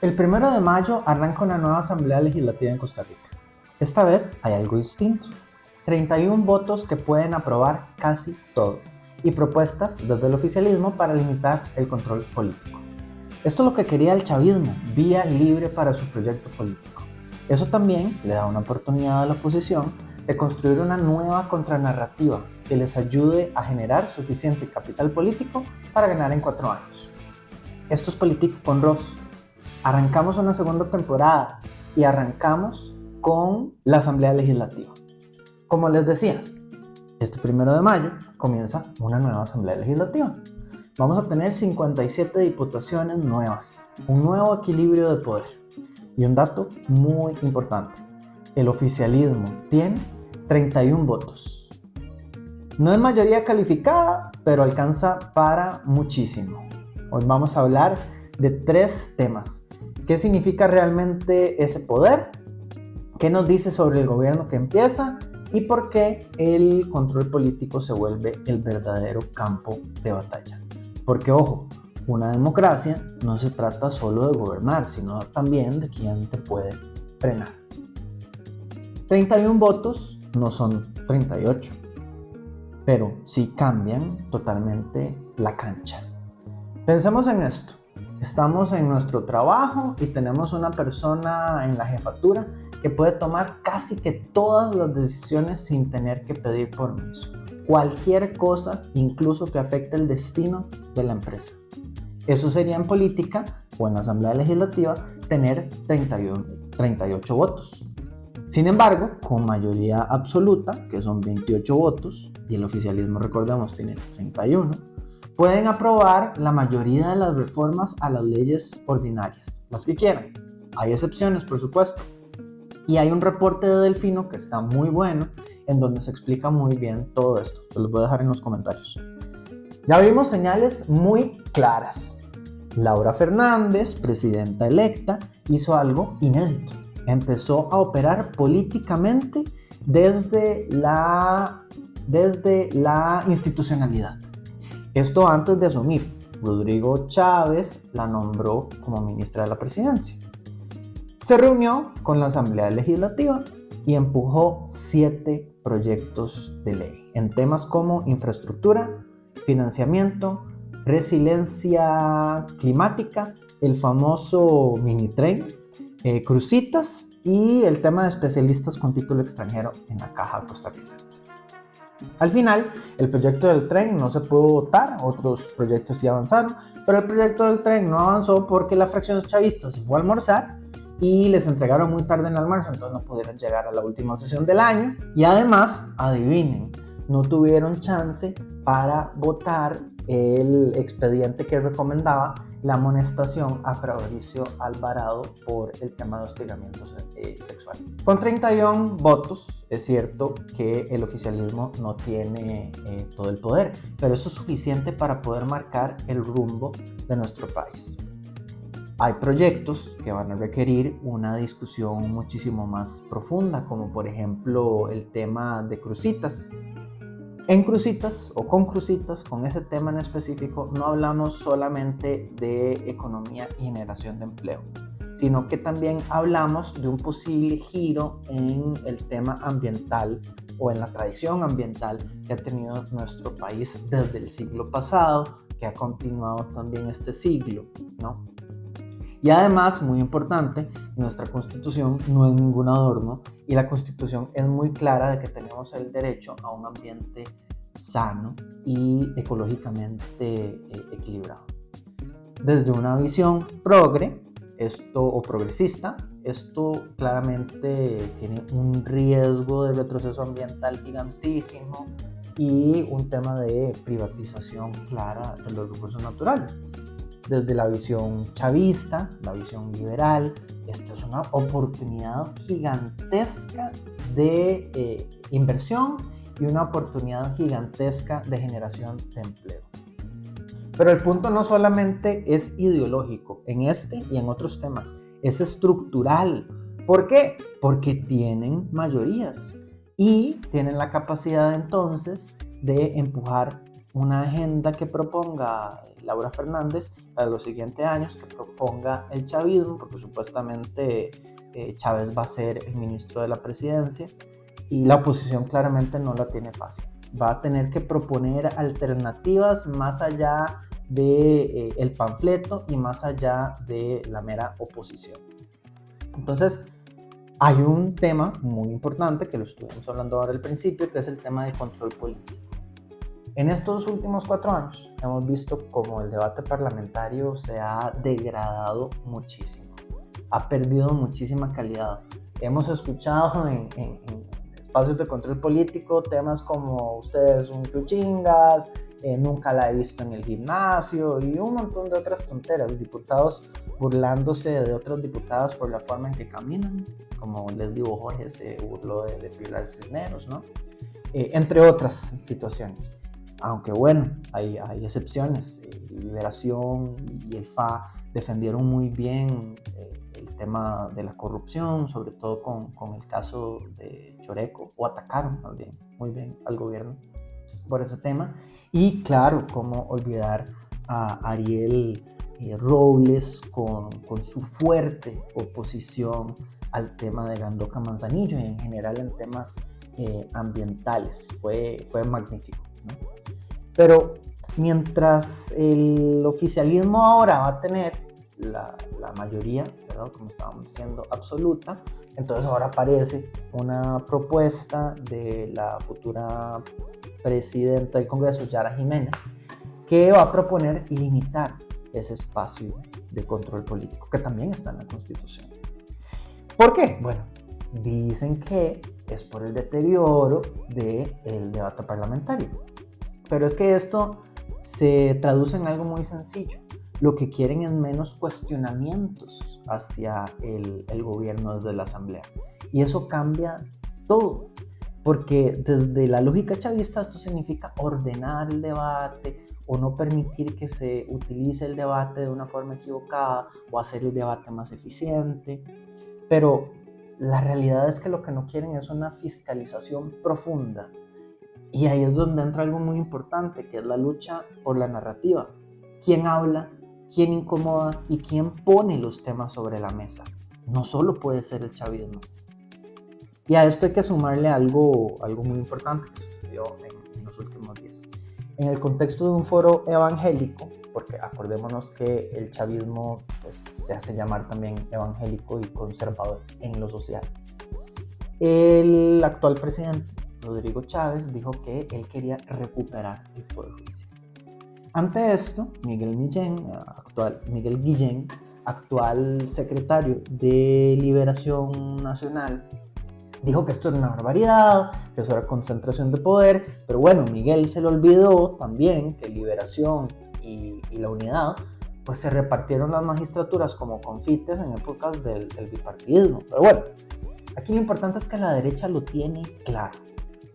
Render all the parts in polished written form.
El 1 de mayo arranca una nueva Asamblea Legislativa en Costa Rica. Esta vez hay algo distinto. 31 votos que pueden aprobar casi todo y propuestas desde el oficialismo para limitar el control político. Esto es lo que quería el chavismo, vía libre para su proyecto político. Eso también le da una oportunidad a la oposición de construir una nueva contranarrativa que les ayude a generar suficiente capital político para ganar en 4 años. Esto es Política con Ros. Arrancamos una segunda temporada y arrancamos con la Asamblea Legislativa. Como les decía, este 1 de mayo comienza una nueva Asamblea Legislativa. Vamos a tener 57 diputaciones nuevas, un nuevo equilibrio de poder. Y un dato muy importante, el oficialismo tiene 31 votos. No es mayoría calificada, pero alcanza para muchísimo. Hoy vamos a hablar de 3 temas. ¿Qué significa realmente ese poder? ¿Qué nos dice sobre el gobierno que empieza? ¿Y por qué el control político se vuelve el verdadero campo de batalla? Porque, ojo, una democracia no se trata solo de gobernar, sino también de quién te puede frenar. 31 votos no son 38, pero sí cambian totalmente la cancha. Pensemos en esto. Estamos en nuestro trabajo y tenemos una persona en la jefatura que puede tomar casi que todas las decisiones sin tener que pedir permiso. Cualquier cosa, incluso que afecte el destino de la empresa. Eso sería en política o en la Asamblea Legislativa tener 38 votos. Sin embargo, con mayoría absoluta, que son 28 votos, y el oficialismo, recordemos, tiene 31, pueden aprobar la mayoría de las reformas a las leyes ordinarias, las que quieran. Hay excepciones, por supuesto. Y hay un reporte de Delfino que está muy bueno, en donde se explica muy bien todo esto. Se los voy a dejar en los comentarios. Ya vimos señales muy claras. Laura Fernández, presidenta electa, hizo algo inédito. Empezó a operar políticamente desde la institucionalidad. Esto antes de asumir. Rodrigo Chávez la nombró como ministra de la presidencia. Se reunió con la Asamblea Legislativa y empujó 7 proyectos de ley en temas como infraestructura, financiamiento, resiliencia climática, el famoso minitren, crucitas y el tema de especialistas con título extranjero en la Caja Costarricense. Al final, el proyecto del tren no se pudo votar, otros proyectos sí avanzaron, pero el proyecto del tren no avanzó porque la fracción chavista se fue a almorzar y les entregaron muy tarde en el almuerzo, entonces no pudieron llegar a la última sesión del año. Y además, adivinen, no tuvieron chance para votar el expediente que recomendaba la amonestación a Fabricio Alvarado por el tema de hostigamiento sexual. Con 31 votos, es cierto que el oficialismo no tiene todo el poder, pero eso es suficiente para poder marcar el rumbo de nuestro país. Hay proyectos que van a requerir una discusión muchísimo más profunda, como por ejemplo el tema de crucitas. En crucitas o con crucitas, con ese tema en específico, no hablamos solamente de economía y generación de empleo, sino que también hablamos de un posible giro en el tema ambiental o en la tradición ambiental que ha tenido nuestro país desde el siglo pasado, que ha continuado también este siglo, ¿no? Y además, muy importante, nuestra Constitución no es ningún adorno y la Constitución es muy clara de que tenemos el derecho a un ambiente sano y ecológicamente equilibrado. Desde una visión progresista, esto claramente tiene un riesgo de retroceso ambiental gigantísimo y un tema de privatización clara de los recursos naturales. Desde la visión chavista, la visión liberal, esta es una oportunidad gigantesca de inversión y una oportunidad gigantesca de generación de empleo. Pero el punto no solamente es ideológico en este y en otros temas, es estructural. ¿Por qué? Porque tienen mayorías y tienen la capacidad entonces de empujar una agenda que proponga Laura Fernández para los siguientes años, que proponga el chavismo, porque supuestamente Chávez va a ser el ministro de la presidencia y la oposición claramente no la tiene fácil. Va a tener que proponer alternativas más allá del panfleto y más allá de la mera oposición. Entonces, hay un tema muy importante que lo estuvimos hablando ahora al principio, que es el tema del control político. En estos últimos 4 años hemos visto cómo el debate parlamentario se ha degradado muchísimo, ha perdido muchísima calidad. Hemos escuchado en espacios de control político temas como ustedes son chuchingas, nunca la he visto en el gimnasio y un montón de otras tonteras. Diputados burlándose de otras diputadas por la forma en que caminan, como Leslie Borges se burló de Pilar Cisneros, ¿no? Entre otras situaciones. Aunque bueno, hay excepciones. Liberación y el FA defendieron muy bien el tema de la corrupción, sobre todo con el caso de Choreco, o atacaron más bien, muy bien al gobierno por ese tema. Y claro, cómo olvidar a Ariel Robles con su fuerte oposición al tema de Gandoca Manzanillo y en general en temas ambientales. Fue magnífico, ¿no? Pero mientras el oficialismo ahora va a tener la mayoría, ¿verdad? Como estábamos diciendo, absoluta, entonces ahora aparece una propuesta de la futura presidenta del Congreso, Yara Jiménez, que va a proponer limitar ese espacio de control político, que también está en la Constitución. ¿Por qué? Bueno, dicen que es por el deterioro del debate parlamentario. Pero es que esto se traduce en algo muy sencillo. Lo que quieren es menos cuestionamientos hacia el gobierno desde la Asamblea. Y eso cambia todo. Porque desde la lógica chavista esto significa ordenar el debate o no permitir que se utilice el debate de una forma equivocada o hacer el debate más eficiente. Pero la realidad es que lo que no quieren es una fiscalización profunda. Y ahí es donde entra algo muy importante, que es la lucha por la narrativa. ¿Quién habla? ¿Quién incomoda? ¿Y quién pone los temas sobre la mesa? No solo puede ser el chavismo. Y a esto hay que sumarle algo muy importante que sucedió en los últimos días. En el contexto de un foro evangélico, porque acordémonos que el chavismo pues, se hace llamar también evangélico y conservador en lo social. El actual presidente, Rodrigo Chávez, dijo que él quería recuperar el Poder Judicial. Ante esto, Miguel Guillén, actual secretario de Liberación Nacional, dijo que esto era una barbaridad, que eso era concentración de poder, pero bueno, Miguel se le olvidó también que Liberación y la Unidad pues se repartieron las magistraturas como confites en épocas del bipartidismo. Pero bueno, aquí lo importante es que la derecha lo tiene claro.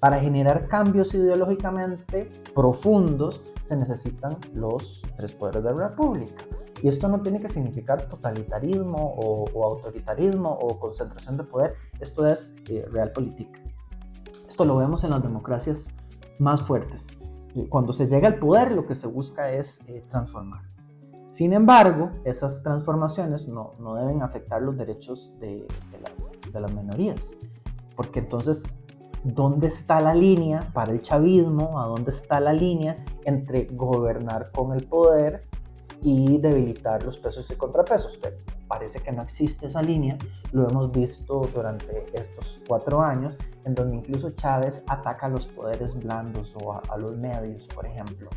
Para generar cambios ideológicamente profundos se necesitan los 3 poderes de la República. Y esto no tiene que significar totalitarismo o autoritarismo o concentración de poder. Esto es realpolitik. Esto lo vemos en las democracias más fuertes. Y cuando se llega al poder, lo que se busca es transformar. Sin embargo, esas transformaciones no deben afectar los derechos de las minorías. Porque entonces, ¿dónde está la línea para el chavismo? ¿A dónde está la línea entre gobernar con el poder y debilitar los pesos y contrapesos? Que parece que no existe esa línea. Lo hemos visto durante estos 4 años, en donde incluso Chávez ataca a los poderes blandos o a los medios, por ejemplo.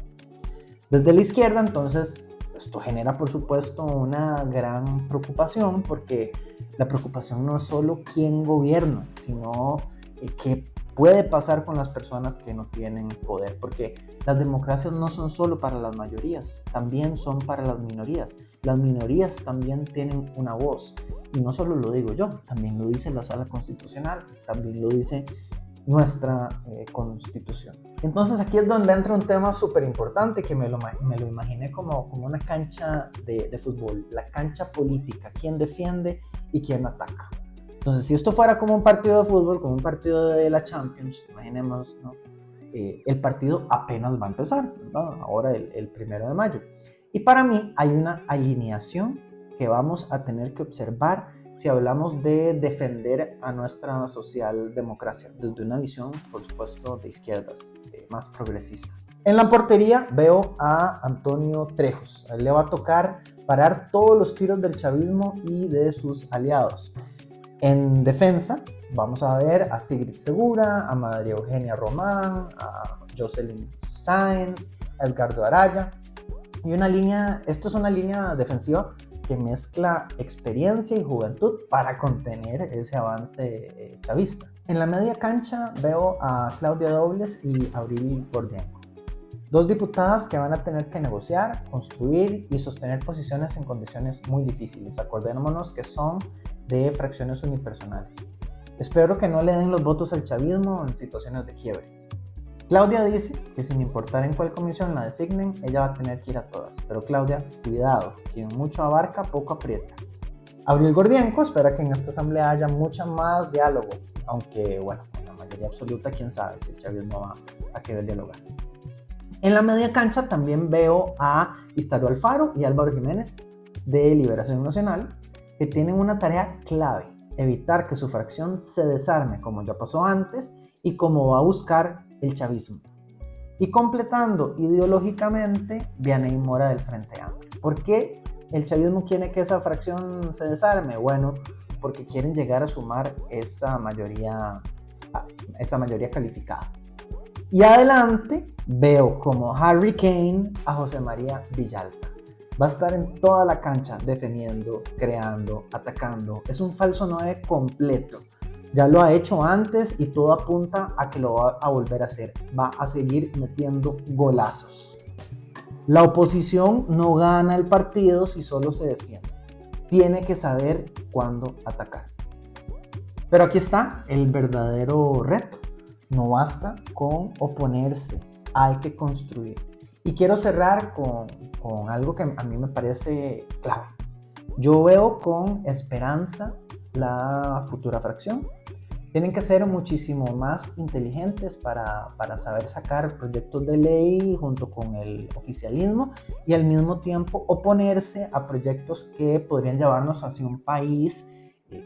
Desde la izquierda, entonces, esto genera, por supuesto, una gran preocupación, porque la preocupación no es solo quién gobierna, sino qué puede pasar con las personas que no tienen poder, porque las democracias no son solo para las mayorías, también son para las minorías. Las minorías también tienen una voz, y no solo lo digo yo, también lo dice la Sala Constitucional, también lo dice nuestra Constitución. Entonces aquí es donde entra un tema súper importante que me lo imaginé como una cancha de fútbol, la cancha política, quién defiende y quién ataca. Entonces, si esto fuera como un partido de fútbol, como un partido de la Champions, imaginemos, ¿no? el partido apenas va a empezar, ¿verdad? Ahora el 1 de mayo. Y para mí hay una alineación que vamos a tener que observar si hablamos de defender a nuestra socialdemocracia desde una visión, por supuesto, de izquierdas, más progresista. En la portería veo a Antonio Trejos. A él le va a tocar parar todos los tiros del chavismo y de sus aliados. En defensa vamos a ver a Sigrid Segura, a María Eugenia Román, a Jocelyn Sáenz, a Edgardo Araya. Y esto es una línea defensiva que mezcla experiencia y juventud para contener ese avance chavista. En la media cancha veo a Claudia Dobles y Abril Gordienko. Dos diputadas que van a tener que negociar, construir y sostener posiciones en condiciones muy difíciles. Acordémonos que son de fracciones unipersonales. Espero que no le den los votos al chavismo en situaciones de quiebre. Claudia dice que sin importar en cuál comisión la designen, ella va a tener que ir a todas. Pero Claudia, cuidado, quien mucho abarca, poco aprieta. Abril Gordienko espera que en esta asamblea haya mucha más diálogo, aunque bueno, con la mayoría absoluta, quién sabe si el chavismo va a querer dialogar. En la media cancha también veo a Iztario Alfaro y Álvaro Jiménez de Liberación Nacional, que tienen una tarea clave: evitar que su fracción se desarme como ya pasó antes y como va a buscar el chavismo. Y completando ideológicamente, Vianey Mora del Frente Amplio. ¿Por qué el chavismo quiere que esa fracción se desarme? Bueno, porque quieren llegar a sumar esa mayoría calificada. Y adelante veo como Harry Kane a José María Villalta. Va a estar en toda la cancha defendiendo, creando, atacando. Es un falso 9 completo. Ya lo ha hecho antes y todo apunta a que lo va a volver a hacer. Va a seguir metiendo golazos. La oposición no gana el partido si solo se defiende. Tiene que saber cuándo atacar. Pero aquí está el verdadero reto. No basta con oponerse, hay que construir. Y quiero cerrar con algo que a mí me parece clave. Yo veo con esperanza la futura fracción. Tienen que ser muchísimo más inteligentes para saber sacar proyectos de ley junto con el oficialismo y al mismo tiempo oponerse a proyectos que podrían llevarnos hacia un país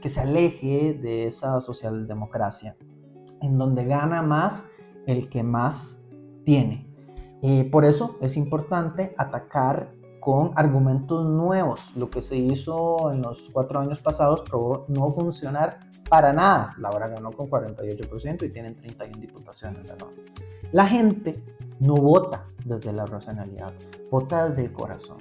que se aleje de esa socialdemocracia, en donde gana más el que más tiene. Por eso es importante atacar con argumentos nuevos. Lo que se hizo en los 4 años pasados probó no funcionar para nada. Laura ganó con 48% y tienen 31 diputaciones. ¿No? La gente no vota desde la racionalidad, vota desde el corazón.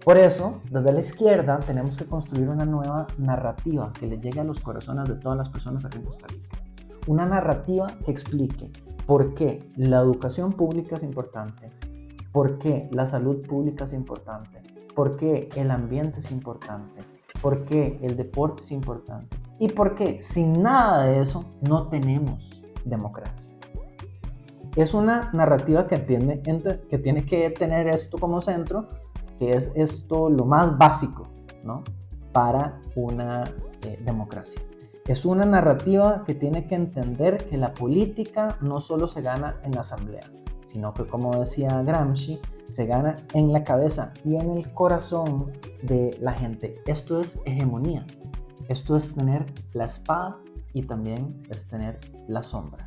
Por eso, desde la izquierda tenemos que construir una nueva narrativa que le llegue a los corazones de todas las personas aquí en Costa Rica. Una narrativa que explique por qué la educación pública es importante, por qué la salud pública es importante, por qué el ambiente es importante, por qué el deporte es importante y por qué sin nada de eso no tenemos democracia. Es una narrativa que tiene que tener esto como centro, que es esto lo más básico, ¿no?, para una democracia. Es una narrativa que tiene que entender que la política no solo se gana en la asamblea, sino que, como decía Gramsci, se gana en la cabeza y en el corazón de la gente. Esto es hegemonía. Esto es tener la espada y también es tener la sombra.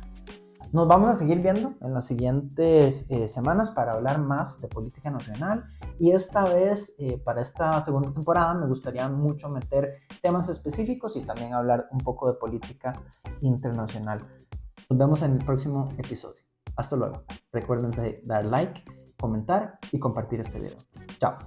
Nos vamos a seguir viendo en las siguientes semanas para hablar más de política nacional y esta vez para esta segunda temporada me gustaría mucho meter temas específicos y también hablar un poco de política internacional. Nos vemos en el próximo episodio. Hasta luego. Recuerden dar like, comentar y compartir este video. Chao.